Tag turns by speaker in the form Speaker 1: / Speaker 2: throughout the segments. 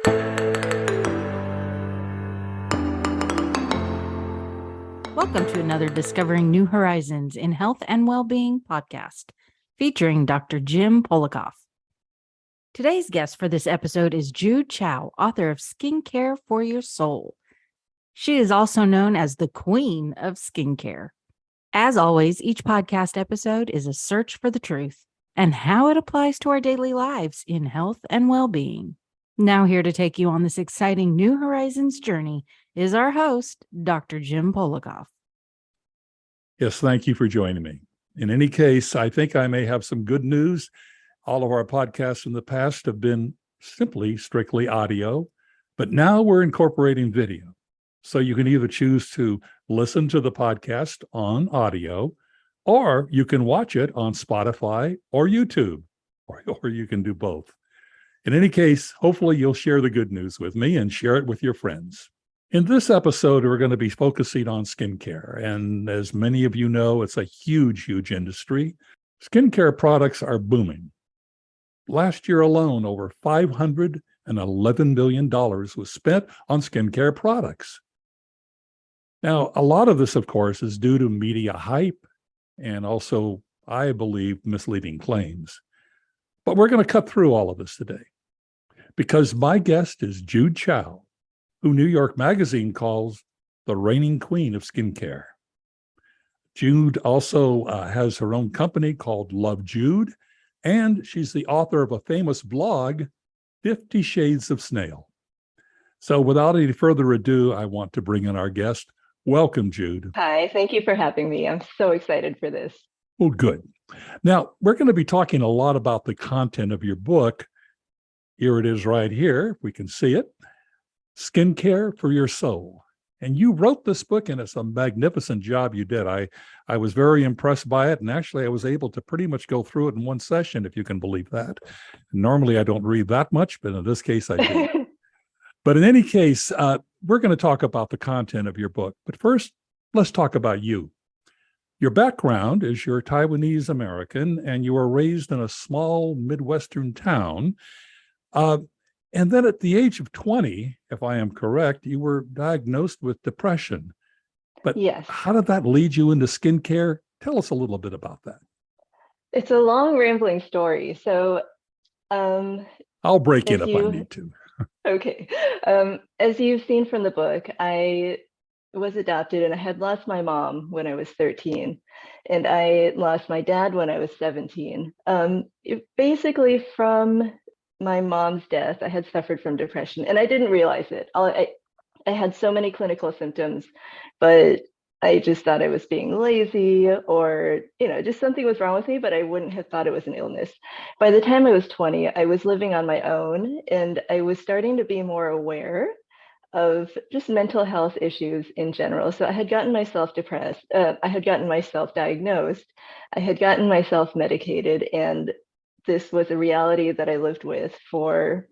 Speaker 1: Welcome to another Discovering New Horizons in Health and Wellbeing podcast, featuring Dr. Jim Polikoff. Today's guest for this episode is Jude Chao, author of Skincare for Your Soul. She is also known as the Queen of Skincare. As always, each podcast episode is a search for the truth and how it applies to our daily lives in health and well-being. Now here to take you on this exciting New Horizons journey is our host, Dr. Jim Polikoff.
Speaker 2: Yes, thank you for joining me. In any case, I think I may have some good news. All of our podcasts in the past have been simply strictly audio, but now we're incorporating video. So you can either choose to listen to the podcast on audio, or you can watch it on Spotify or YouTube, or you can do both. In any case, hopefully you'll share the good news with me and share it with your friends. In this episode, we're going to be focusing on skincare. And as many of you know, it's a huge, huge industry. Skincare products are booming. Last year alone, over $511 million was spent on skincare products. Now, a lot of this, of course, is due to media hype and also, I believe, misleading claims. But we're going to cut through all of this today because my guest is Jude Chao, who New York Magazine calls the reigning queen of skincare. Jude also has her own company called Love Jude, and she's the author of a famous blog, 50 Shades of Snail. So without any further ado, I want to bring in our guest. Welcome, Jude.
Speaker 3: Hi, thank you for having me. I'm so excited for this.
Speaker 2: Well, good. Now, we're going to be talking a lot about the content of your book. Here it is right here, if we can see it. Skincare for Your Soul. And you wrote this book, and it's a magnificent job you did. I was very impressed by it, and actually I was able to pretty much go through it in one session, if you can believe that. Normally I don't read that much, but in this case I do. But in any case, we're going to talk about the content of your book. But first, let's talk about you. Your background is you're Taiwanese American, and you were raised in a small Midwestern town. And then at the age of 20, if I am correct, you were diagnosed with depression. But
Speaker 3: yes.
Speaker 2: How did that lead you into skincare? Tell us a little bit about that.
Speaker 3: It's a long, rambling story. So
Speaker 2: I'll break it if I need to.
Speaker 3: Okay. As you've seen from the book, I was adopted, and I had lost my mom when I was 13, and I lost my dad when I was 17. Basically, from my mom's death, I had suffered from depression, and I didn't realize it. I had so many clinical symptoms, but I just thought I was being lazy, or just something was wrong with me, but I wouldn't have thought it was an illness. By the time I was 20, I was living on my own, and I was starting to be more aware of just mental health issues in general. So I had gotten myself depressed, I had gotten myself diagnosed, I had gotten myself medicated, and this was a reality that I lived with for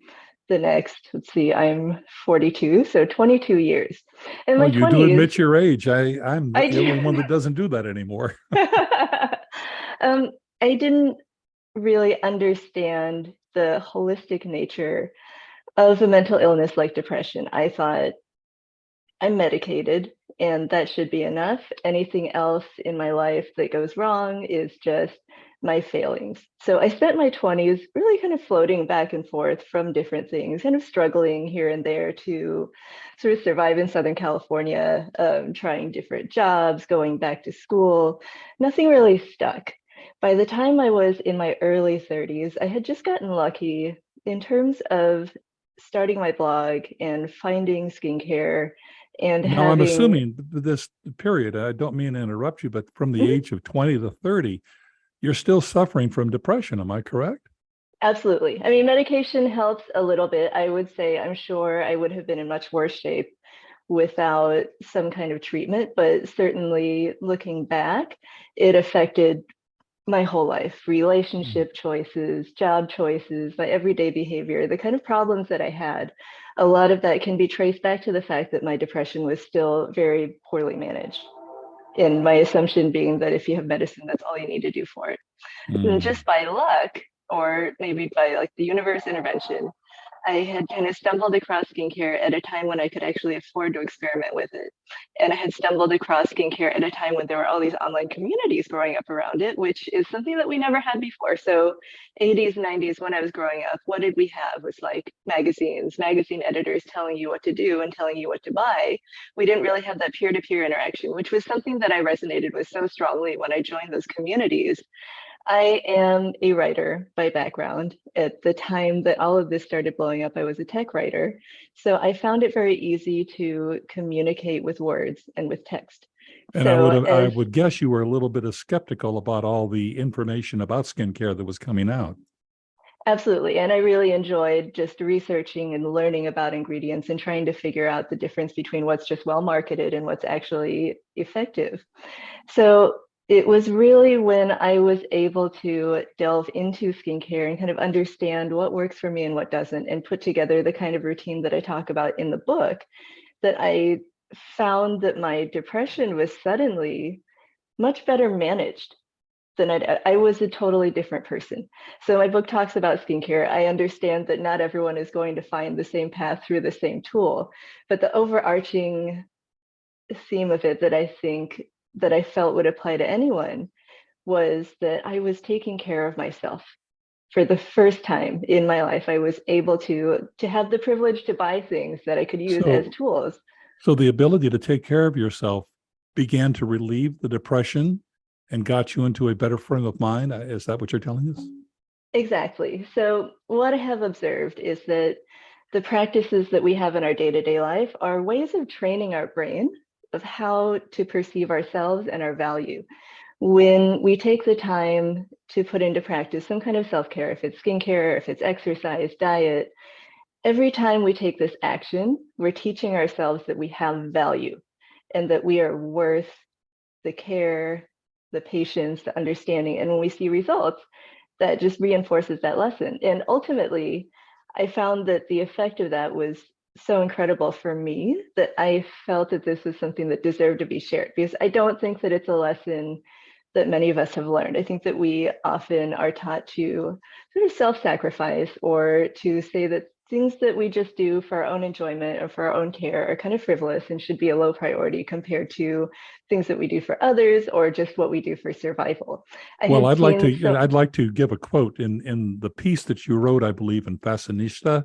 Speaker 3: the next, I'm 42, so 22 years. In my 20s,
Speaker 2: you do admit your age. I'm the only one that doesn't do that anymore.
Speaker 3: I didn't really understand the holistic nature of a mental illness like depression. I thought, I'm medicated and that should be enough. Anything else in my life that goes wrong is just my failings. So I spent my 20s really kind of floating back and forth from different things, kind of struggling here and there to sort of survive in Southern California, trying different jobs, going back to school. Nothing really stuck. By the time I was in my early 30s, I had just gotten lucky in terms of starting my blog and finding skincare. And
Speaker 2: now I'm assuming this period, I don't mean to interrupt you, but from the age of 20 to 30, you're still suffering from depression. Am I correct?
Speaker 3: Absolutely. I mean, medication helps a little bit. I would say, I'm sure I would have been in much worse shape without some kind of treatment, but certainly looking back, it affected my whole life, relationship choices, job choices, my everyday behavior, the kind of problems that I had. A lot of that can be traced back to the fact that my depression was still very poorly managed. And my assumption being that if you have medicine, that's all you need to do for it. And just by luck, or maybe by like the universe intervention, I had kind of stumbled across skincare at a time when I could actually afford to experiment with it. And I had stumbled across skincare at a time when there were all these online communities growing up around it, which is something that we never had before. So 80s, 90s, when I was growing up, what did we have? It was like magazines, magazine editors telling you what to do and telling you what to buy. We didn't really have that peer-to-peer interaction, which was something that I resonated with so strongly when I joined those communities. I am a writer by background. At the time that all of this started blowing up, I was a tech writer. So I found it very easy to communicate with words and with text.
Speaker 2: And
Speaker 3: So
Speaker 2: I would guess you were a little bit skeptical about all the information about skincare that was coming out.
Speaker 3: absolutely. And I really enjoyed just researching and learning about ingredients and trying to figure out the difference between what's just well marketed and what's actually effective. So it was really when I was able to delve into skincare and kind of understand what works for me and what doesn't, and put together the kind of routine that I talk about in the book, that I found that my depression was suddenly much better managed than I was a totally different person. So my book talks about skincare. I understand that not everyone is going to find the same path through the same tool, but the overarching theme of it that I think that I felt would apply to anyone was that I was taking care of myself. For the first time in my life, I was able to have the privilege to buy things that I could use as
Speaker 2: So,
Speaker 3: tools.
Speaker 2: so the ability to take care of yourself began to relieve the depression and got you into a better frame of mind. Is that what you're telling us?
Speaker 3: Exactly. So what I have observed is that the practices that we have in our day-to-day life are ways of training our brain of how to perceive ourselves and our value. When we take the time to put into practice some kind of self-care, if it's skincare, if it's exercise, diet, every time we take this action, we're teaching ourselves that we have value and that we are worth the care, the patience, the understanding. And when we see results, that just reinforces that lesson. And ultimately, I found that the effect of that was so incredible for me that I felt that this was something that deserved to be shared, because I don't think that it's a lesson that many of us have learned. I think that we often are taught to sort of self-sacrifice, or to say that things that we just do for our own enjoyment or for our own care are kind of frivolous and should be a low priority compared to things that we do for others or just what we do for survival.
Speaker 2: Well, I'd like to give a quote in the piece that you wrote, I believe, in Fashionista.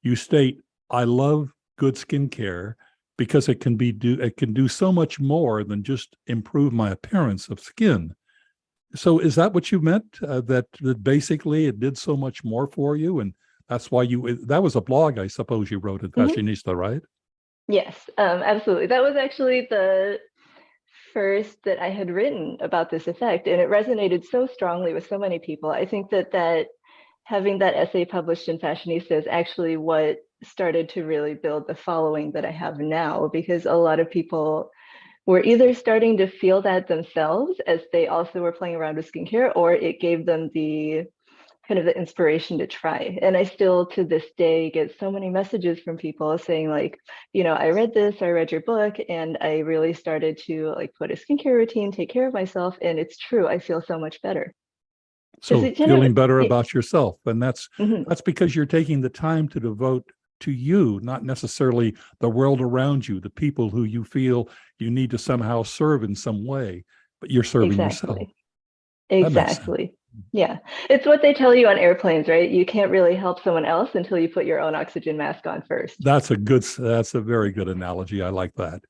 Speaker 2: You state, "I love good skincare because it can do so much more than just improve my appearance of skin." So is that what you meant? That basically it did so much more for you, and that's why that was a blog, I suppose, you wrote in Fashionista, right?
Speaker 3: Yes, absolutely. That was actually the first that I had written about this effect, and it resonated so strongly with so many people. I think that having that essay published in Fashionista is actually what started to really build the following that I have now, because a lot of people were either starting to feel that themselves as they also were playing around with skincare, or it gave them the kind of the inspiration to try. And I still to this day get so many messages from people saying like, I read this, I read your book, and I really started to like put a skincare routine, take care of myself. And it's true, I feel so much better.
Speaker 2: So feeling better about yourself. And that's because you're taking the time to devote to you, not necessarily the world around you, the people who you feel you need to somehow serve in some way, but you're serving yourself.
Speaker 3: Exactly. Yeah. It's what they tell you on airplanes, right? You can't really help someone else until you put your own oxygen mask on first.
Speaker 2: That's a very good analogy. I like that.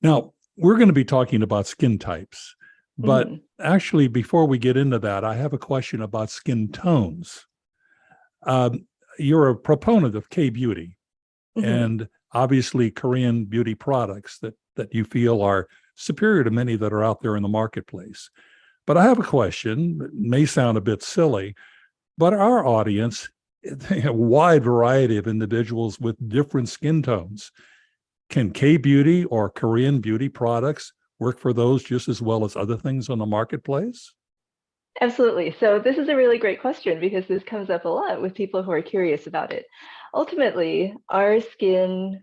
Speaker 2: Now, we're going to be talking about skin types, but actually, before we get into that, I have a question about skin tones. You're a proponent of K-beauty and obviously Korean beauty products that you feel are superior to many that are out there in the marketplace. But I have a question that may sound a bit silly, but our audience, a wide variety of individuals with different skin tones. Can K-beauty or Korean beauty products work for those just as well as other things on the marketplace?
Speaker 3: Absolutely. So this is a really great question because this comes up a lot with people who are curious about it. Ultimately, our skin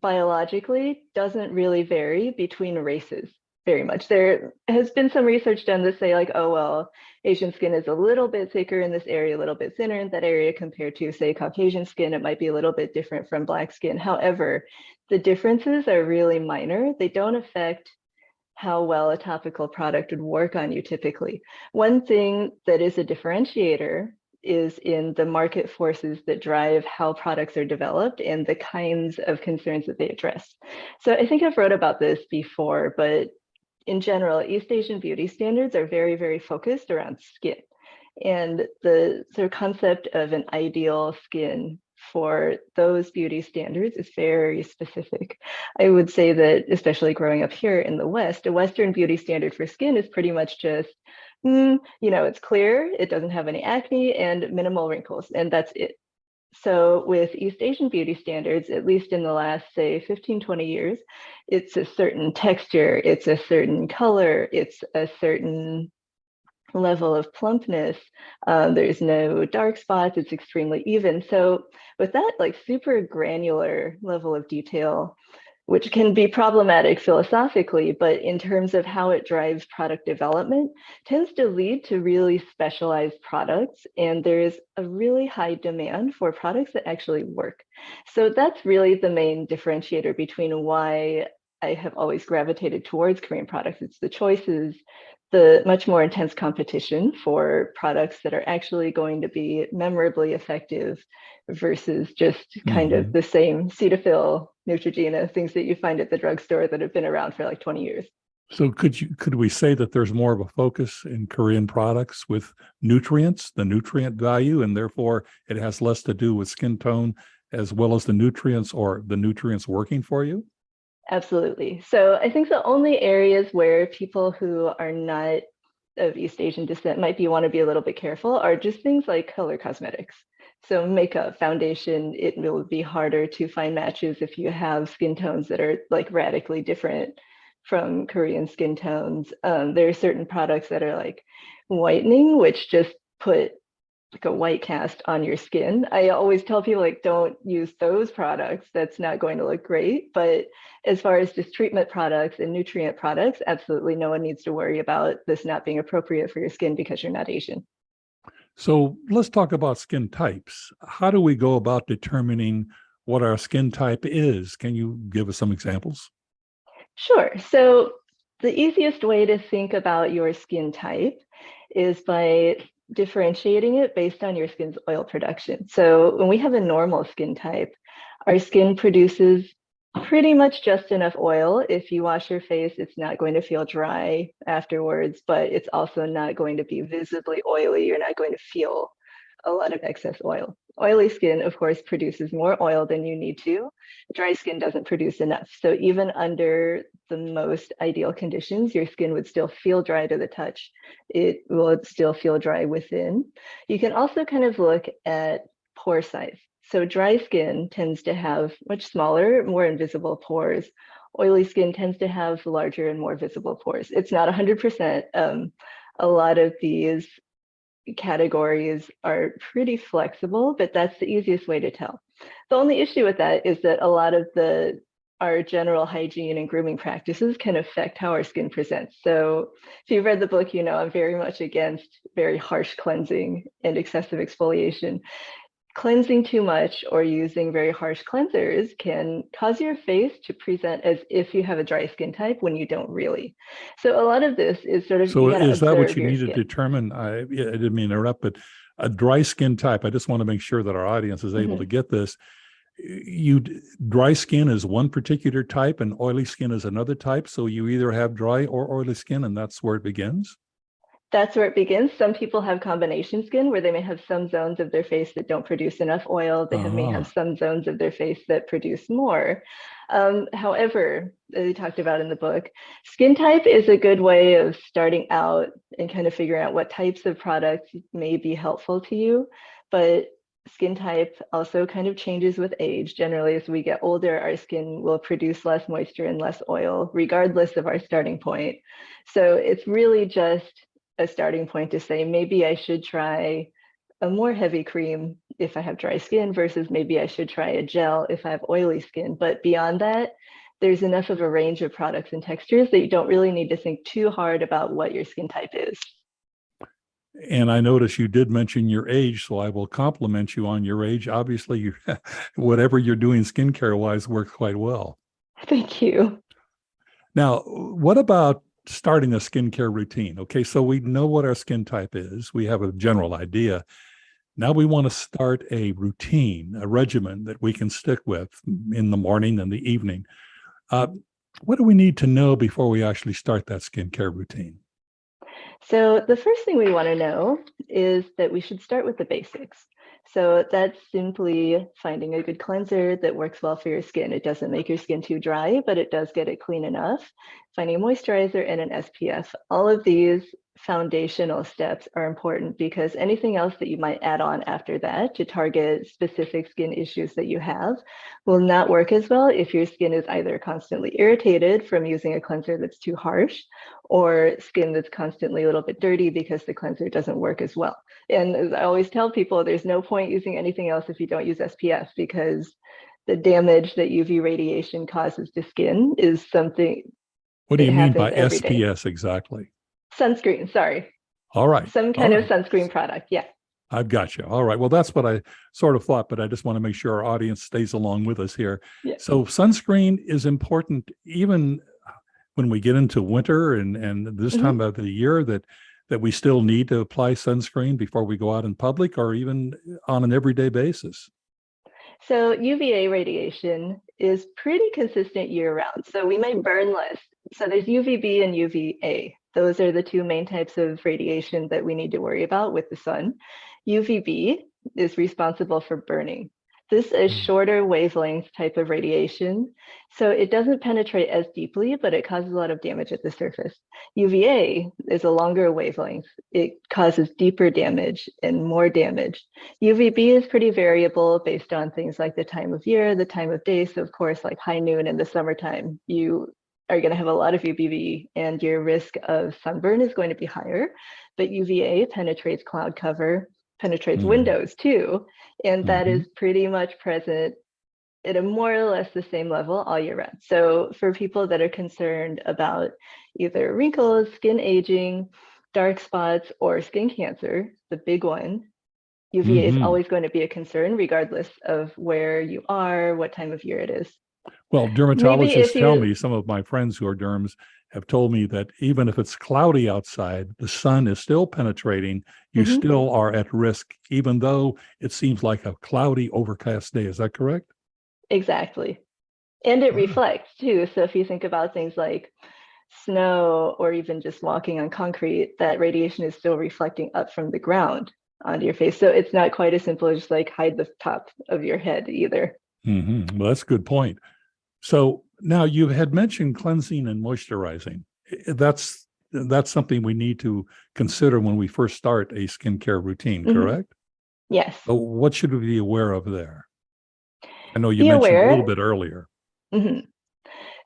Speaker 3: biologically doesn't really vary between races. very much. There has been some research done to say like, oh, well, Asian skin is a little bit thicker in this area, a little bit thinner in that area compared to, say, Caucasian skin. It might be a little bit different from Black skin. However, the differences are really minor. They don't affect how well a topical product would work on you typically. One thing that is a differentiator is in the market forces that drive how products are developed and the kinds of concerns that they address. So I think I've wrote about this before, but in general, East Asian beauty standards are very, very focused around skin. And the sort of concept of an ideal skin for those beauty standards is very specific. I would say that, especially growing up here in the West, a Western beauty standard for skin is pretty much just, it's clear, it doesn't have any acne and minimal wrinkles, and that's it. So with East Asian beauty standards, at least in the last, say, 15, 20 years, it's a certain texture, it's a certain color, it's a certain level of plumpness. There's no dark spots, it's extremely even. So with that like super granular level of detail, which can be problematic philosophically, but in terms of how it drives product development, tends to lead to really specialized products. And there's a really high demand for products that actually work. So that's really the main differentiator between why I have always gravitated towards Korean products. It's the choices, the much more intense competition for products that are actually going to be memorably effective versus just kind of the same Cetaphil, Neutrogena, things that you find at the drugstore that have been around for like 20 years.
Speaker 2: So could we say that there's more of a focus in Korean products with nutrients, the nutrient value, and therefore it has less to do with skin tone as well as the nutrients or the nutrients working for you?
Speaker 3: Absolutely. So I think the only areas where people who are not of East Asian descent might want to be a little bit careful are just things like color cosmetics. So makeup, foundation, it will be harder to find matches if you have skin tones that are like radically different from Korean skin tones. There are certain products that are like whitening, which just put like a white cast on your skin. I always tell people like, don't use those products. That's not going to look great. But as far as just treatment products and nutrient products, absolutely no one needs to worry about this not being appropriate for your skin because you're not Asian.
Speaker 2: So let's talk about skin types. How do we go about determining what our skin type is? Can you give us some examples?
Speaker 3: Sure. So the easiest way to think about your skin type is by differentiating it based on your skin's oil production. So when we have a normal skin type, our skin produces pretty much just enough oil. If you wash your face, it's not going to feel dry afterwards, but it's also not going to be visibly oily. You're not going to feel a lot of excess oil. Oily skin, of course, produces more oil than you need to. Dry skin doesn't produce enough. So even under the most ideal conditions, your skin would still feel dry to the touch. It will still feel dry within. You can also kind of look at pore size. So dry skin tends to have much smaller, more invisible pores. Oily skin tends to have larger and more visible pores. It's not 100%. A lot of these categories are pretty flexible, but that's the easiest way to tell. The only issue with that is that a lot of our general hygiene and grooming practices can affect how our skin presents. So if you've read the book, you know I'm very much against very harsh cleansing and excessive exfoliation. Cleansing too much or using very harsh cleansers can cause your face to present as if you have a dry skin type when you don't really. So a lot of this is sort of,
Speaker 2: So is that what you need to
Speaker 3: skin.
Speaker 2: determine? I didn't mean to interrupt, but a dry skin type, I just want to make sure that our audience is able to get this. Dry skin is one particular type and oily skin is another type. So you either have dry or oily skin and that's where it begins?
Speaker 3: That's where it begins. Some people have combination skin where they may have some zones of their face that don't produce enough oil. They may have some zones of their face that produce more. However, as we talked about in the book, skin type is a good way of starting out and kind of figuring out what types of products may be helpful to you. But skin type also kind of changes with age. Generally, as we get older, our skin will produce less moisture and less oil, regardless of our starting point. So it's really just a starting point to say, maybe I should try a more heavy cream if I have dry skin versus maybe I should try a gel if I have oily skin. But beyond that, there's enough of a range of products and textures that you don't really need to think too hard about what your skin type is.
Speaker 2: And I notice you did mention your age, so I will compliment you on your age. Obviously, you, whatever you're doing skincare wise works quite well.
Speaker 3: Thank you.
Speaker 2: Now, what about starting a skincare routine? Okay, so we know what our skin type is. We have a general idea. Now we want to start a routine, a regimen that we can stick with in the morning and the evening. What do we need to know before we actually start that skincare routine?
Speaker 3: So the first thing we want to know is that we should start with the basics. So that's simply finding a good cleanser that works well for your skin. It doesn't make your skin too dry, but it does get it clean enough. Finding a moisturizer and an SPF. All of these foundational steps are important because anything else that you might add on after that to target specific skin issues that you have will not work as well if your skin is either constantly irritated from using a cleanser that's too harsh, or skin that's constantly a little bit dirty because the cleanser doesn't work as well. And as I always tell people, there's no point using anything else if you don't use SPF, because the damage that UV radiation causes to skin is something.
Speaker 2: What do you mean by
Speaker 3: every day.
Speaker 2: SPS exactly?
Speaker 3: Sunscreen, sorry.
Speaker 2: All right.
Speaker 3: Some kind of sunscreen product, yeah.
Speaker 2: I've got you. All right. Well, that's what I sort of thought, but I just want to make sure our audience stays along with us here.
Speaker 3: Yeah.
Speaker 2: So sunscreen is important even when we get into winter and this time of the year, that we still need to apply sunscreen before we go out in public or even on an everyday basis.
Speaker 3: So UVA radiation is pretty consistent year round. So we might burn less. So there's UVB and UVA. Those are the two main types of radiation that we need to worry about with the sun. UVB is responsible for burning. This is shorter wavelength type of radiation. So it doesn't penetrate as deeply, but it causes a lot of damage at the surface. UVA is a longer wavelength. It causes deeper damage and more damage. UVB is pretty variable based on things like the time of year, the time of day. So of course, like high noon in the summertime, you are going to have a lot of UVB and your risk of sunburn is going to be higher. But UVA penetrates cloud cover, penetrates windows too. And that is pretty much present at a more or less the same level all year round. So for people that are concerned about either wrinkles, skin aging, dark spots, or skin cancer, the big one, UVA is always going to be a concern regardless of where you are, what time of year it is.
Speaker 2: Well, dermatologists tell me, some of my friends who are derms have told me that even if it's cloudy outside, the sun is still penetrating. You still are at risk, even though it seems like a cloudy, overcast day. Is that correct?
Speaker 3: Exactly. And it reflects too. So if you think about things like snow or even just walking on concrete, that radiation is still reflecting up from the ground onto your face. So it's not quite as simple as just like hide the top of your head either.
Speaker 2: Well, that's a good point. So now you had mentioned cleansing and moisturizing. That's something we need to consider when we first start a skincare routine, correct?
Speaker 3: Yes.
Speaker 2: So what should we be aware of there? I know you mentioned a little bit earlier.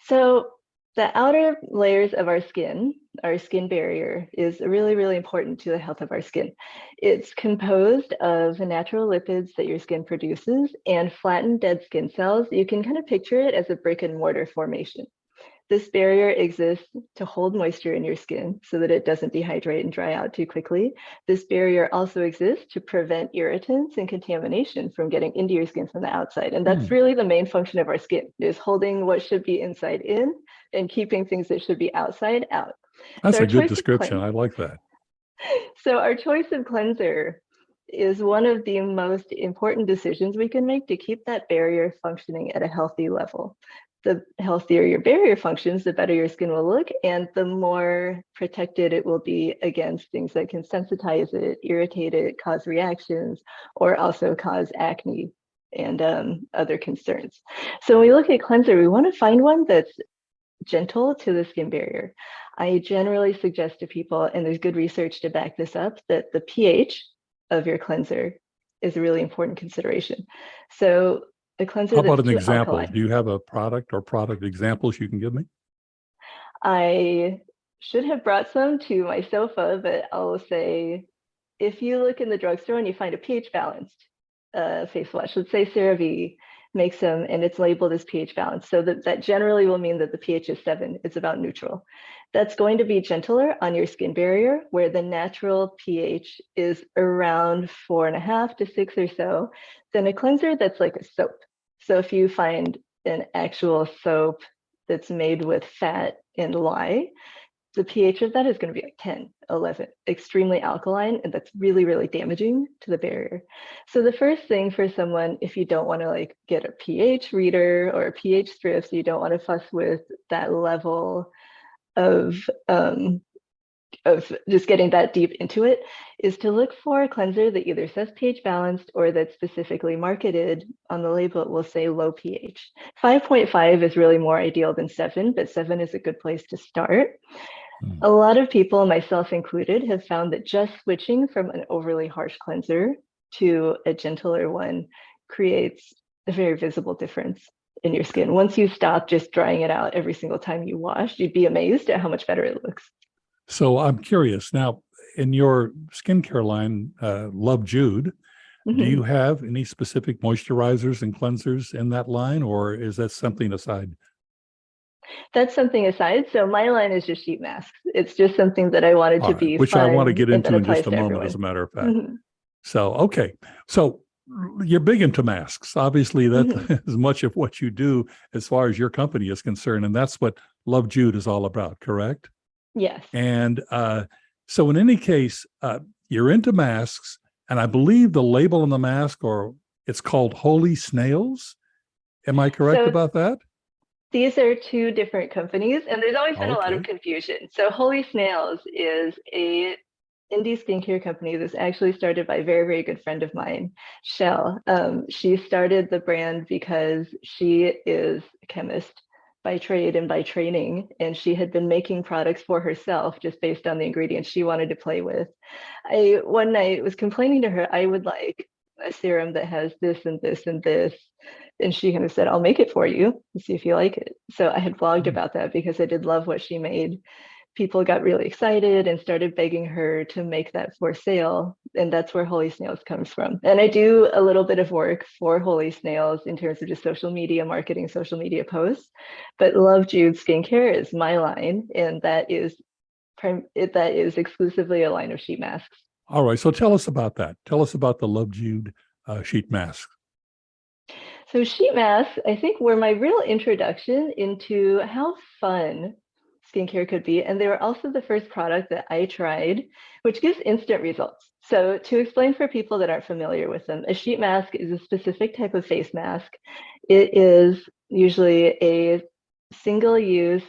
Speaker 3: So the outer layers of our skin barrier, is really, really important to the health of our skin. It's composed of natural lipids that your skin produces and flattened dead skin cells. You can kind of picture it as a brick and mortar formation. This barrier exists to hold moisture in your skin so that it doesn't dehydrate and dry out too quickly. This barrier also exists to prevent irritants and contamination from getting into your skin from the outside. And that's really the main function of our skin, is holding what should be inside in and keeping things that should be outside out.
Speaker 2: That's a good description. I like that.
Speaker 3: So our choice of cleanser is one of the most important decisions we can make to keep that barrier functioning at a healthy level. The healthier your barrier functions, the better your skin will look, and the more protected it will be against things that can sensitize it, irritate it, cause reactions, or also cause acne and other concerns. So when we look at cleanser, we want to find one that's gentle to the skin barrier. I generally suggest to people, and there's good research to back this up, that the pH of your cleanser is a really important consideration. So a cleanser
Speaker 2: How about
Speaker 3: that's
Speaker 2: an
Speaker 3: too
Speaker 2: example?
Speaker 3: alkaline.
Speaker 2: Do you have a product or product examples you can give me?
Speaker 3: I should have brought some to my sofa, but I'll say, if you look in the drugstore and you find a pH balanced face wash, let's say CeraVe, makes them, and it's labeled as pH balanced. So that generally will mean that the pH is 7. It's about neutral. That's going to be gentler on your skin barrier, where the natural pH is around 4.5 to 6 or so, than a cleanser that's like a soap. So if you find an actual soap that's made with fat and lye, the pH of that is going to be like 10, 11, extremely alkaline, and that's really, really damaging to the barrier. So the first thing for someone, if you don't want to like get a pH reader or a pH strip, so you don't want to fuss with that level of just getting that deep into it, is to look for a cleanser that either says pH balanced or that's specifically marketed on the label. It will say low pH. 5.5 is really more ideal than 7, but 7 is a good place to start. A lot of people, myself included, have found that just switching from an overly harsh cleanser to a gentler one creates a very visible difference in your skin. Once you stop just drying it out every single time you wash, you'd be amazed at how much better it looks.
Speaker 2: So I'm curious now, in your skincare line, Love Jude, do you have any specific moisturizers and cleansers in that line, or is that something aside?
Speaker 3: That's something aside. So my line is just sheet masks. It's just something that I wanted to be
Speaker 2: which
Speaker 3: fun,
Speaker 2: I want to get
Speaker 3: and that
Speaker 2: into in
Speaker 3: applies
Speaker 2: just a
Speaker 3: to
Speaker 2: moment,
Speaker 3: everyone.
Speaker 2: as a matter of fact. So, okay. So you're big into masks. Obviously, that is much of what you do as far as your company is concerned. And that's what Love Jude is all about, correct?
Speaker 3: Yes.
Speaker 2: And so in any case, you're into masks, and I believe the label on the mask, or it's called Holy Snails. Am I correct about that?
Speaker 3: These are two different companies, and there's always been a lot of confusion. So Holy Snails is a indie skincare company that's actually started by a very, very good friend of mine, Shell. She started the brand because she is a chemist by trade and by training, and she had been making products for herself just based on the ingredients she wanted to play with. I one night was complaining to her, I would like a serum that has this and this and this. And she kind of said, I'll make it for you and see if you like it. So I had blogged about that because I did love what she made. People got really excited and started begging her to make that for sale. And that's where Holy Snails comes from. And I do a little bit of work for Holy Snails in terms of just social media marketing, social media posts. But Love Jude Skincare is my line, and that is exclusively a line of sheet masks.
Speaker 2: All right. So tell us about that. Tell us about the Love Jude sheet masks.
Speaker 3: So sheet masks, I think, were my real introduction into how fun skincare could be. And they were also the first product that I tried, which gives instant results. So to explain for people that aren't familiar with them, a sheet mask is a specific type of face mask. It is usually a single-use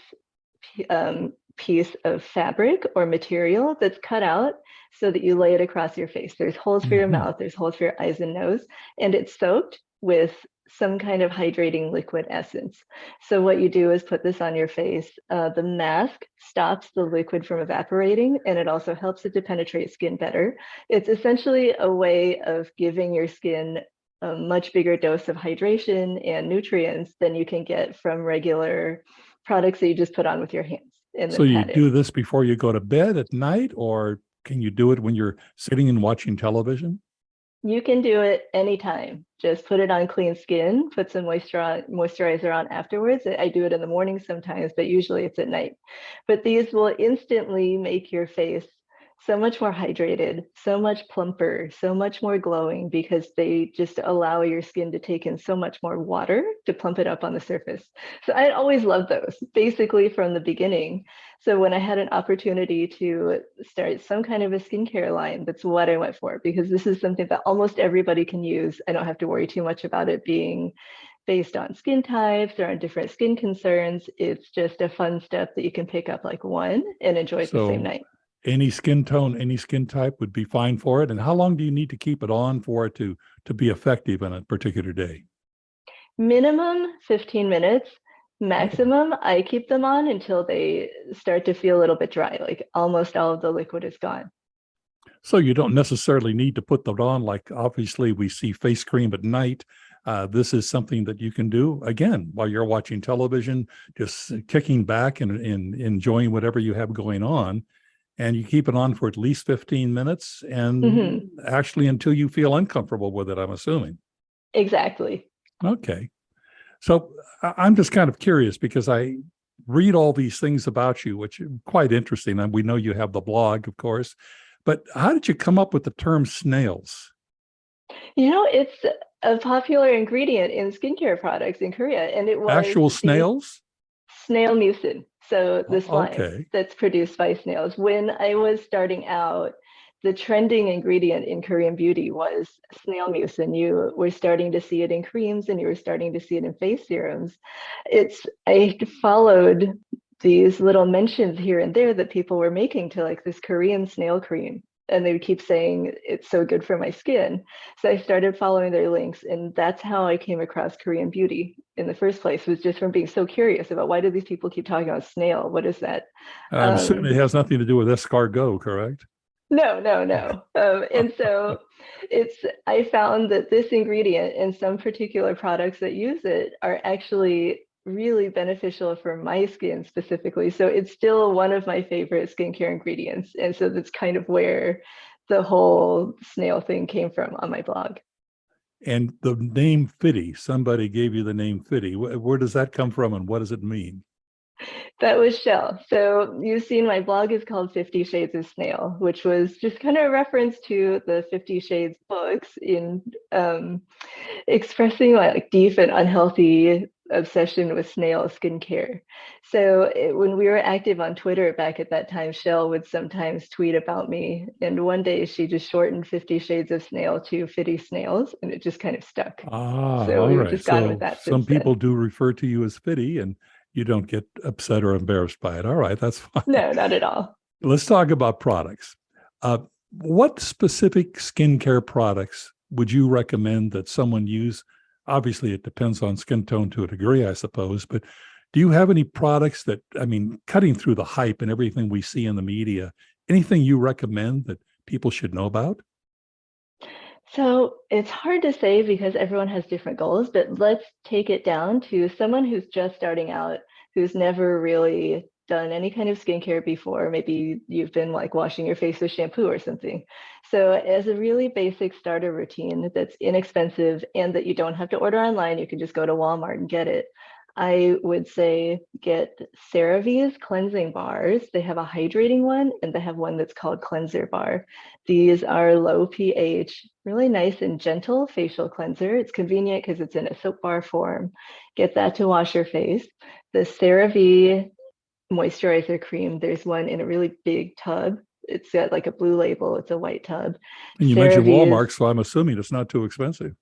Speaker 3: piece of fabric or material that's cut out so that you lay it across your face. There's holes for your mouth, there's holes for your eyes and nose, and it's soaked with some kind of hydrating liquid essence. So what you do is put this on your face. The mask stops the liquid from evaporating, and it also helps it to penetrate skin better. It's essentially a way of giving your skin a much bigger dose of hydration and nutrients than you can get from regular products that you just put on with your hands.
Speaker 2: So you do this before you go to bed at night, or can you do it when you're sitting and watching television?
Speaker 3: You can do it anytime. Just put it on clean skin, put some moisturizer on afterwards. I do it in the morning sometimes, but usually it's at night. But these will instantly make your face so much more hydrated, so much plumper, so much more glowing, because they just allow your skin to take in so much more water to plump it up on the surface. So I always loved those, basically from the beginning. So when I had an opportunity to start some kind of a skincare line, that's what I went for, because this is something that almost everybody can use. I don't have to worry too much about it being based on skin types or on different skin concerns. It's just a fun step that you can pick up like one and enjoy it the same night.
Speaker 2: Any skin tone, any skin type would be fine for it. And how long do you need to keep it on for it to be effective on a particular day?
Speaker 3: Minimum 15 minutes. Maximum, I keep them on until they start to feel a little bit dry, like almost all of the liquid is gone.
Speaker 2: So you don't necessarily need to put them on. Like obviously we see face cream at night. This is something that you can do, again, while you're watching television, just kicking back and enjoying whatever you have going on. And you keep it on for at least 15 minutes and actually until you feel uncomfortable with it, I'm assuming.
Speaker 3: Exactly.
Speaker 2: Okay. So I'm just kind of curious because I read all these things about you, which are quite interesting. And we know you have the blog, of course, but how did you come up with the term snails?
Speaker 3: It's a popular ingredient in skincare products in Korea, and it was
Speaker 2: Actual
Speaker 3: the
Speaker 2: snails?
Speaker 3: snail mucin, so the slime
Speaker 2: Okay.
Speaker 3: that's produced by snails. When I was starting out, the trending ingredient in Korean beauty was snail mucin. You were starting to see it in creams and you were starting to see it in face serums. I followed these little mentions here and there that people were making to like this Korean snail cream. And they would keep saying it's so good for my skin. So I started following their links, and that's how I came across Korean beauty in the first place, was just from being so curious about why do these people keep talking about snail? What is that?
Speaker 2: I'm assuming
Speaker 3: Um,
Speaker 2: it has nothing to do with escargot, correct?
Speaker 3: no, no, no. And so I found that this ingredient and some particular products that use it are actually really beneficial for my skin specifically. So it's still one of my favorite skincare ingredients. And so that's kind of where the whole snail thing came from on my blog.
Speaker 2: And the name Fitty, somebody gave you the name Fitty. Where does that come from and what does it mean?
Speaker 3: That was Shell. So you've seen my blog is called 50 Shades of Snail, which was just kind of a reference to the 50 Shades books in expressing my like deep and unhealthy obsession with snail skincare. So when we were active on Twitter back at that time, Shell would sometimes tweet about me. And one day she just shortened 50 Shades of Snail to Fitty Snails, and it just kind of stuck.
Speaker 2: Ah,
Speaker 3: So
Speaker 2: all
Speaker 3: we've
Speaker 2: right.
Speaker 3: just gone with
Speaker 2: So
Speaker 3: that
Speaker 2: some
Speaker 3: since then.
Speaker 2: people do refer to you as Fitty and you don't get upset or embarrassed by it. All right, that's fine.
Speaker 3: No, not at all.
Speaker 2: Let's talk about products. Uh, what specific skincare products would you recommend that someone use? Obviously, it depends on skin tone to a degree, I suppose, but do you have any products that, I mean, cutting through the hype and everything we see in the media, anything you recommend that people should know about?
Speaker 3: So it's hard to say because everyone has different goals, but let's take it down to someone who's just starting out, who's never really done any kind of skincare before. Maybe you've been like washing your face with shampoo or something. So as a really basic starter routine that's inexpensive and that you don't have to order online, you can just go to Walmart and get it. I would say get CeraVe's cleansing bars. They have a hydrating one and they have one that's called Cleanser Bar. These are low pH, really nice and gentle facial cleanser. It's convenient because it's in a soap bar form. Get that to wash your face. The CeraVe moisturizer cream, there's one in a really big tub. It's got like a blue label. It's a white tub.
Speaker 2: And you mentioned
Speaker 3: CeraVe is
Speaker 2: Walmart, so I'm assuming it's not too expensive.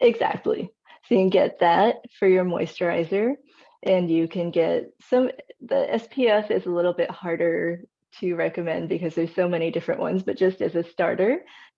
Speaker 3: exactly. So you can get that for your moisturizer, and you can get the SPF is a little bit harder to recommend because there's so many different ones, but just as a starter,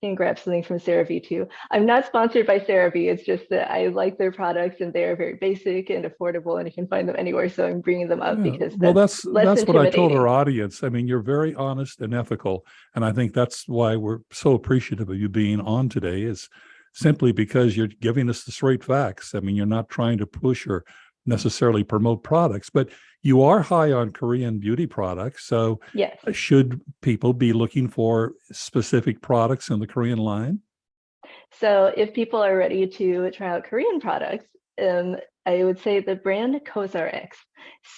Speaker 3: you can grab something from CeraVe too. I'm not sponsored by CeraVe. It's just that I like their products and they are very basic and affordable and you can find them anywhere. So I'm bringing them up
Speaker 2: Yeah,
Speaker 3: because
Speaker 2: well,
Speaker 3: that's less
Speaker 2: that's what I told our
Speaker 3: intimidating.
Speaker 2: audience. I mean, you're very honest and ethical, and I think that's why we're so appreciative of you being on today. Is simply because you're giving us the straight facts. I mean, you're not trying to push or necessarily promote products, but you are high on Korean beauty products. So,
Speaker 3: Yes.
Speaker 2: should people be looking for specific products in the Korean line?
Speaker 3: So if people are ready to try out Korean products, I would say the brand COSRX,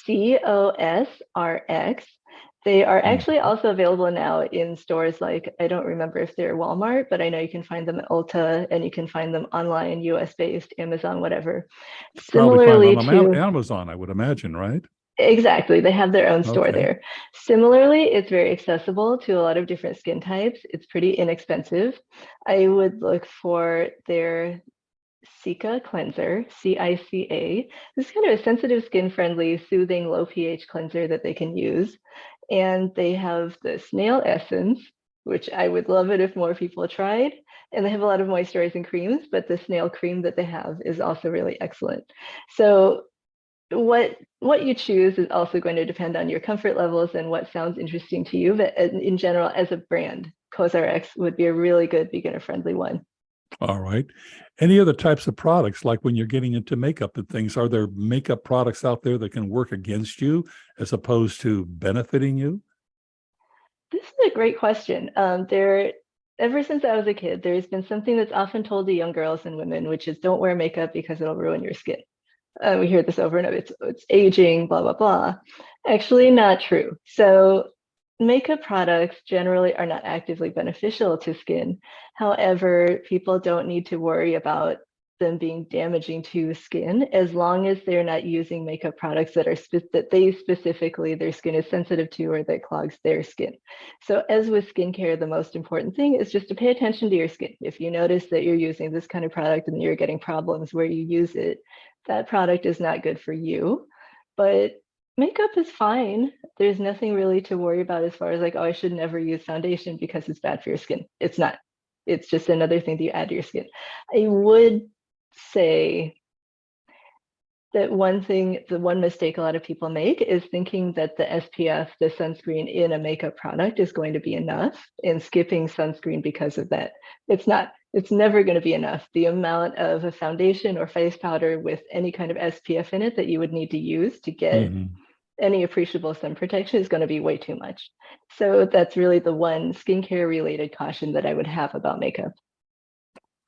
Speaker 3: COSRX. They are actually
Speaker 2: Mhm.
Speaker 3: also available now in stores like, I don't remember if they're Walmart, but I know you can find them at Ulta and you can find them online, US based, Amazon, whatever.
Speaker 2: Probably find
Speaker 3: Similarly
Speaker 2: on
Speaker 3: to
Speaker 2: Amazon, I would imagine, right?
Speaker 3: exactly. They have their own store
Speaker 2: Okay.
Speaker 3: there. Similarly, it's very accessible to a lot of different skin types. It's pretty inexpensive. I would look for their Cica cleanser, CICA. This is kind of a sensitive, skin friendly, soothing, low pH cleanser that they can use. And they have the snail essence, which I would love it if more people tried. And they have a lot of moisturizing creams, but the snail cream that they have is also really excellent. So what you choose is also going to depend on your comfort levels and what sounds interesting to you. But in general, as a brand, COSRX would be a really good beginner friendly one.
Speaker 2: All right. Any other types of products, like when you're getting into makeup and things, are there makeup products out there that can work against you as opposed to benefiting you?
Speaker 3: This is a great question. There ever since I was a kid, there's been something that's often told to young girls and women, which is don't wear makeup because it'll ruin your skin. We hear this over and over. It's aging, blah, blah, blah. Actually, not true. So makeup products generally are not actively beneficial to skin. However, people don't need to worry about them being damaging to skin as long as they're not using makeup products that are that they specifically their skin is sensitive to or that clogs their skin. So as with skincare, the most important thing is just to pay attention to your skin. If you notice that you're using this kind of product and you're getting problems where you use it, that product is not good for you. But makeup is fine. There's nothing really to worry about as far as like, oh, I should never use foundation because it's bad for your skin. It's not. It's just another thing that you add to your skin. I would say that the one mistake a lot of people make is thinking that the SPF, the sunscreen in a makeup product is going to be enough and skipping sunscreen because of that. It's not. It's never going to be enough. The amount of a foundation or face powder with any kind of SPF in it that you would need to use to get any appreciable sun protection is going to be way too much. So that's really the one skincare related caution that I would have about makeup.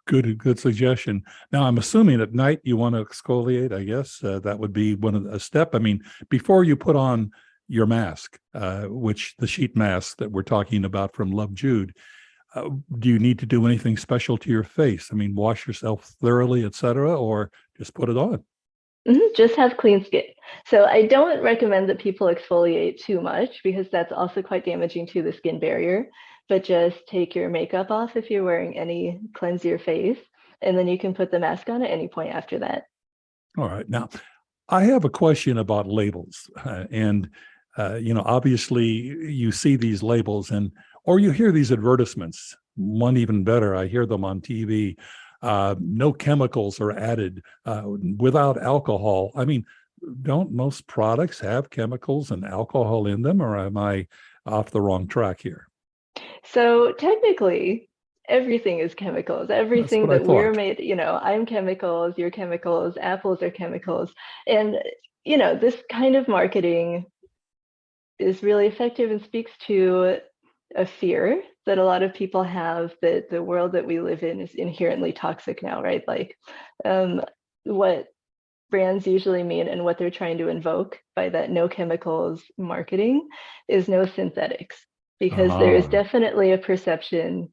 Speaker 2: Good suggestion. Now, I'm assuming at night you want to exfoliate. I guess that would be a step. I mean, before you put on your mask, which the sheet mask that we're talking about from Love Jude, do you need to do anything special to your face? I mean, wash yourself thoroughly, etc., or just put it on?
Speaker 3: Just have clean skin. So I don't recommend that people exfoliate too much because that's also quite damaging to the skin barrier. But just take your makeup off if you're wearing any, cleanse your face, and then you can put the mask on at any point after that.
Speaker 2: All right. Now, I have a question about labels. Obviously you see these labels or you hear these advertisements. One even better, I hear them on TV. No chemicals are added, without alcohol. I mean, don't most products have chemicals and alcohol in them, or am I off the wrong track here?
Speaker 3: So technically, everything is chemicals. Everything that we're made, I'm chemicals, you're chemicals, apples are chemicals. And, this kind of marketing is really effective and speaks to a fear that a lot of people have that the world that we live in is inherently toxic now, right? Like what brands usually mean and what they're trying to invoke by that no chemicals marketing is no synthetics, because there is definitely a perception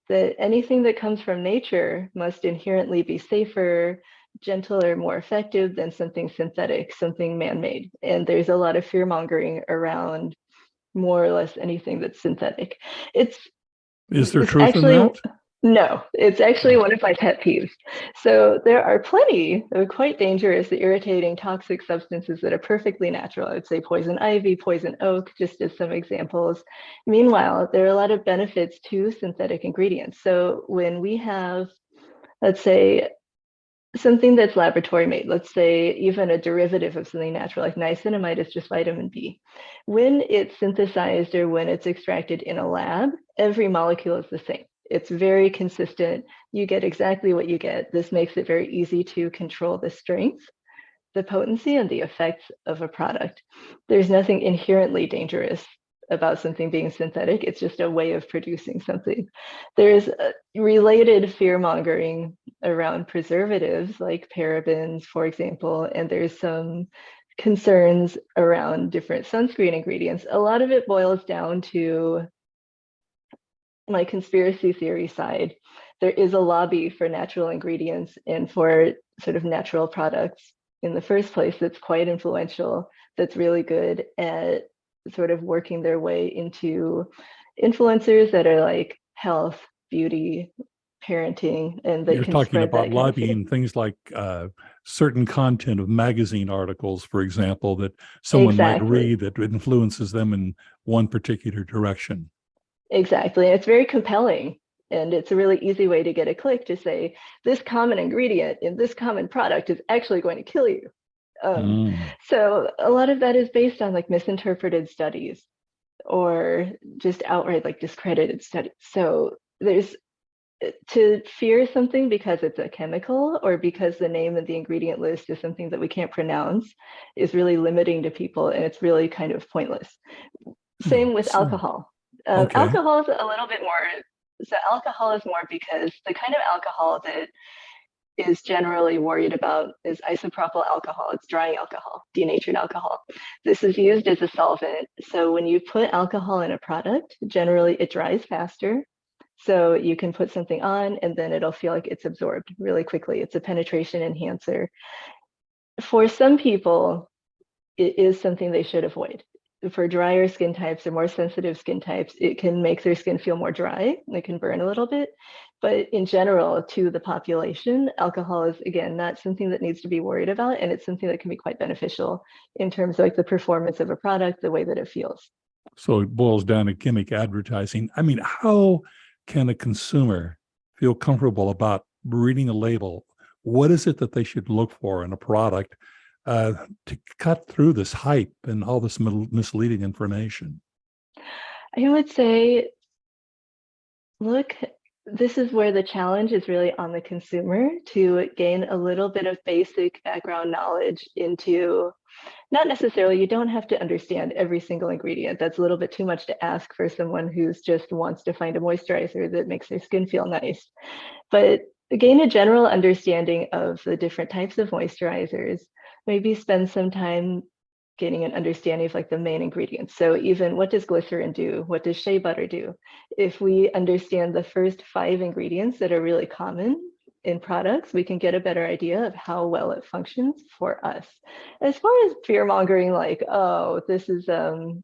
Speaker 3: that anything that comes from nature must inherently be safer, gentler, more effective than something synthetic, something man-made. And there's a lot of fear-mongering around more or less anything that's synthetic.
Speaker 2: Is there truth in that?
Speaker 3: No, it's actually one of my pet peeves. So there are plenty of quite dangerous, irritating, toxic substances that are perfectly natural. I'd say poison ivy, poison oak, just as some examples. Meanwhile, there are a lot of benefits to synthetic ingredients. So when we have, let's say, something that's laboratory made, let's say even a derivative of something natural, like niacinamide is just vitamin B. When it's synthesized or when it's extracted in a lab, every molecule is the same. It's very consistent. You get exactly what you get. This makes it very easy to control the strength, the potency, and the effects of a product. There's nothing inherently dangerous about something being synthetic. It's just a way of producing something. There's related fear-mongering around preservatives like parabens, for example, and there's some concerns around different sunscreen ingredients. A lot of it boils down to my conspiracy theory side. There is a lobby for natural ingredients and for sort of natural products in the first place that's quite influential, that's really good at sort of working their way into influencers that are like health, beauty, parenting, and that
Speaker 2: you're
Speaker 3: can
Speaker 2: talking
Speaker 3: spread
Speaker 2: about
Speaker 3: that
Speaker 2: lobbying things like certain content of magazine articles, for example, that someone might read that influences them in one particular direction.
Speaker 3: Exactly. And it's very compelling. And it's a really easy way to get a click to say, this common ingredient in this common product is actually going to kill you. So a lot of that is based on like misinterpreted studies or just outright like discredited studies. So there's to fear something because it's a chemical or because the name of the ingredient list is something that we can't pronounce is really limiting to people, and it's really kind of pointless. Same with alcohol. Alcohol is a little bit more So alcohol is more because the kind of alcohol that is generally worried about is isopropyl alcohol. It's drying alcohol, denatured alcohol. This is used as a solvent. So when you put alcohol in a product, generally it dries faster. So you can put something on and then it'll feel like it's absorbed really quickly. It's a penetration enhancer. For some people, it is something they should avoid. For drier skin types or more sensitive skin types, it can make their skin feel more dry. It can burn a little bit. But in general, to the population, alcohol is, again, not something that needs to be worried about. And it's something that can be quite beneficial in terms of like the performance of a product, the way that it feels.
Speaker 2: So it boils down to gimmick advertising. I mean, how can a consumer feel comfortable about reading a label? What is it that they should look for in a product to cut through this hype and all this misleading information?
Speaker 3: I would say, look, this is where the challenge is really on the consumer to gain a little bit of basic background knowledge into, not necessarily, you don't have to understand every single ingredient. That's a little bit too much to ask for someone who's just wants to find a moisturizer that makes their skin feel nice. But gain a general understanding of the different types of moisturizers, maybe spend some time getting an understanding of like the main ingredients. So even what does glycerin do? What does shea butter do? If we understand the first 5 ingredients that are really common in products, we can get a better idea of how well it functions for us. As far as fear mongering, like, oh, this is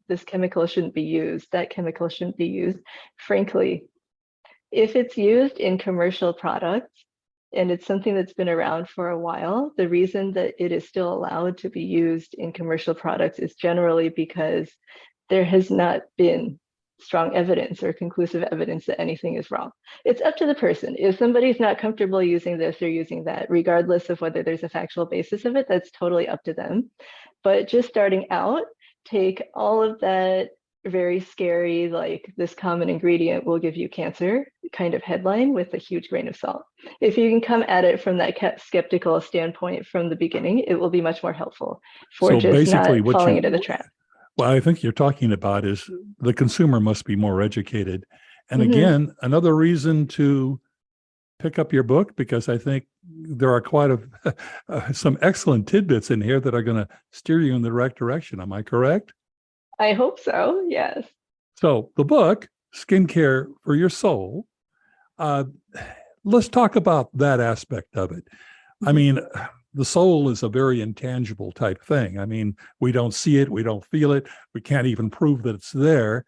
Speaker 3: this chemical shouldn't be used, that chemical shouldn't be used. Frankly, if it's used in commercial products, and it's something that's been around for a while, the reason that it is still allowed to be used in commercial products is generally because there has not been strong evidence or conclusive evidence that anything is wrong. It's up to the person. If somebody's not comfortable using this or using that, regardless of whether there's a factual basis of it, that's totally up to them. But just starting out, take all of that very scary, like this common ingredient will give you cancer kind of headline with a huge grain of salt. If you can come at it from that skeptical standpoint from the beginning, it will be much more helpful for
Speaker 2: So
Speaker 3: just
Speaker 2: basically
Speaker 3: not falling into the trap.
Speaker 2: Well, I think you're talking about is the consumer must be more educated. And again, another reason to pick up your book, because I think there are quite some excellent tidbits in here that are going to steer you in the right direction. Am I correct?
Speaker 3: I hope so, yes.
Speaker 2: So the book, Skincare for Your Soul, let's talk about that aspect of it. I mean, the soul is a very intangible type thing. I mean, we don't see it, we don't feel it, we can't even prove that it's there.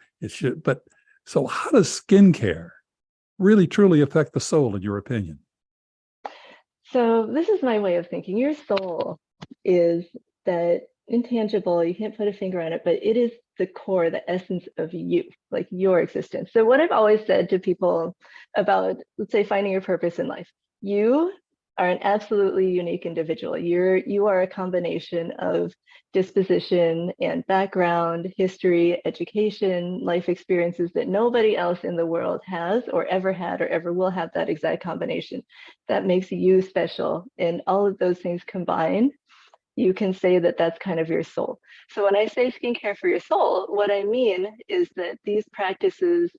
Speaker 2: But so how does skincare really truly affect the soul, in your opinion?
Speaker 3: So this is my way of thinking. Your soul is that intangible, you can't put a finger on it, but it is the core, the essence of you, like your existence. So what I've always said to people about, let's say, finding your purpose in life, you are an absolutely unique individual. You are a combination of disposition and background, history, education, life experiences that nobody else in the world has or ever had or ever will have that exact combination. That makes you special. And all of those things combined, you can say that that's kind of your soul. So when I say skincare for your soul, what I mean is that these practices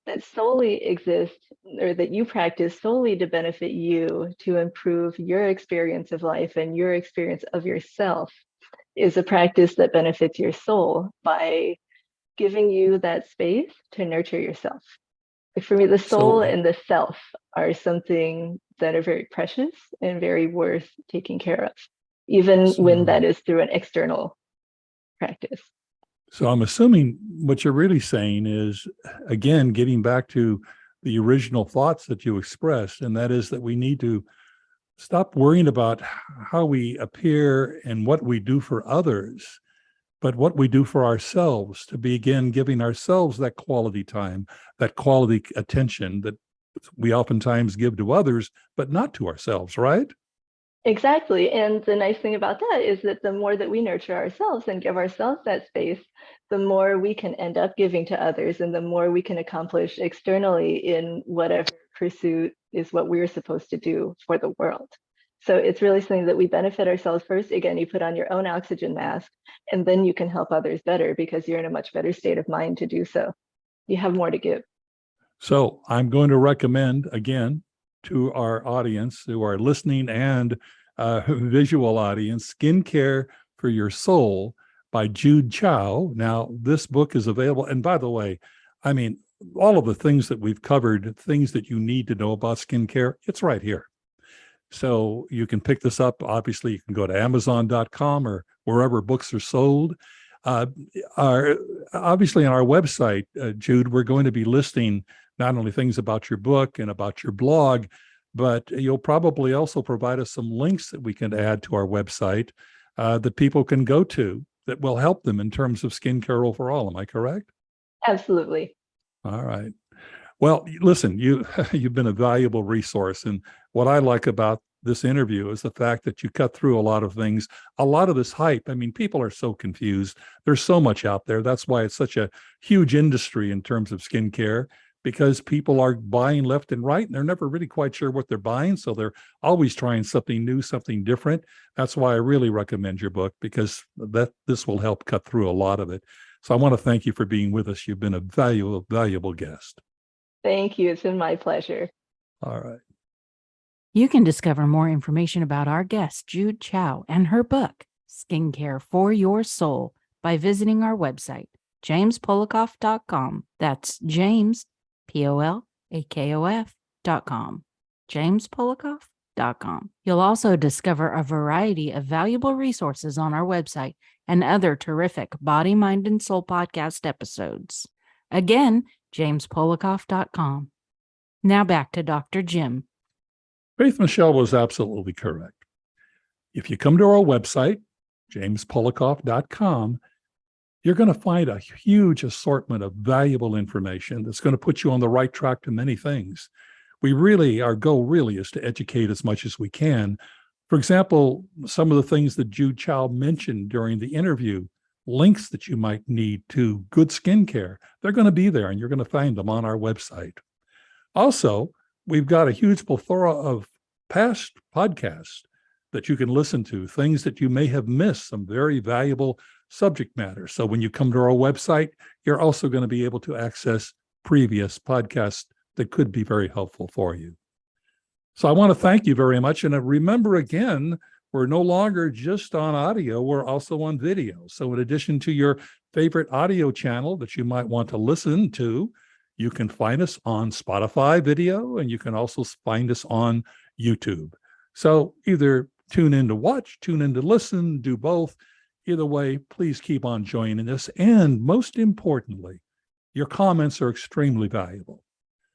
Speaker 3: that solely exist or that you practice solely to benefit you, to improve your experience of life and your experience of yourself, is a practice that benefits your soul by giving you that space to nurture yourself. Like for me, the soul and the self are something that are very precious and very worth taking care of, even when that is through an external practice.
Speaker 2: So I'm assuming what you're really saying is, again, getting back to the original thoughts that you expressed, and that is that we need to stop worrying about how we appear and what we do for others, but what we do for ourselves, to begin giving ourselves that quality time, that quality attention that we oftentimes give to others, but not to ourselves, right?
Speaker 3: Exactly. And the nice thing about that is that the more that we nurture ourselves and give ourselves that space, the more we can end up giving to others and the more we can accomplish externally in whatever pursuit is what we're supposed to do for the world. So it's really something that we benefit ourselves first. Again, you put on your own oxygen mask and then you can help others better because you're in a much better state of mind to do so. You have more to give.
Speaker 2: So I'm going to recommend again to our audience who are listening and visual audience, Skincare for Your Soul by Jude Chao. Now, this book is available. And by the way, I mean, all of the things that we've covered, things that you need to know about skincare, it's right here. So you can pick this up. Obviously, you can go to Amazon.com or wherever books are sold. Obviously, on our website, Jude, we're going to be listing not only things about your book and about your blog, but you'll probably also provide us some links that we can add to our website that people can go to that will help them in terms of skincare overall. Am I correct?
Speaker 3: Absolutely.
Speaker 2: All right. Well, listen, you've been a valuable resource. And what I like about this interview is the fact that you cut through a lot of things, a lot of this hype. I mean, people are so confused. There's so much out there. That's why it's such a huge industry in terms of skincare, because people are buying left and right and they're never really quite sure what they're buying. So they're always trying something new, something different. That's why I really recommend your book, because this will help cut through a lot of it. So I want to thank you for being with us. You've been a valuable guest.
Speaker 3: Thank you. It's been my pleasure.
Speaker 2: All right.
Speaker 1: You can discover more information about our guest, Jude Chao, and her book, Skincare for Your Soul, by visiting our website, jamespolikoff.com. That's James, POLAKOF.com. jamespolikoff.com. You'll also discover a variety of valuable resources on our website and other terrific Body, Mind, and Soul podcast episodes. Again, jamespolikoff.com. Now back to Dr. Jim.
Speaker 2: Faith Michelle was absolutely correct. If you come to our website, jamespolikoff.com, you're going to find a huge assortment of valuable information that's going to put you on the right track to many things. Our goal really is to educate as much as we can. For example, some of the things that Jude Chao mentioned during the interview, links that you might need to good skincare, they're going to be there and you're going to find them on our website. Also, we've got a huge plethora of past podcasts that you can listen to, things that you may have missed, some very valuable subject matter. So when you come to our website, you're also going to be able to access previous podcasts that could be very helpful for you. So I want to thank you very much. And remember again, we're no longer just on audio, we're also on video. So in addition to your favorite audio channel that you might want to listen to, you can find us on Spotify video, and you can also find us on YouTube. So either tune in to watch, tune in to listen, do both. Either way, please keep on joining us. And most importantly, your comments are extremely valuable.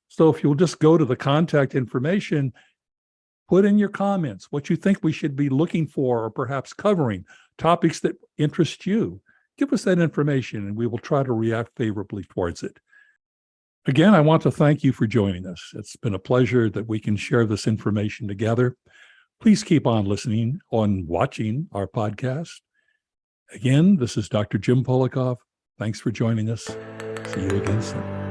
Speaker 2: So if you'll just go to the contact information, put in your comments what you think we should be looking for or perhaps covering, topics that interest you. Give us that information and we will try to react favorably towards it. Again, I want to thank you for joining us. It's been a pleasure that we can share this information together. Please keep on listening, on watching our podcast. Again, this is Dr. Jim Polikoff. Thanks for joining us. See you again soon.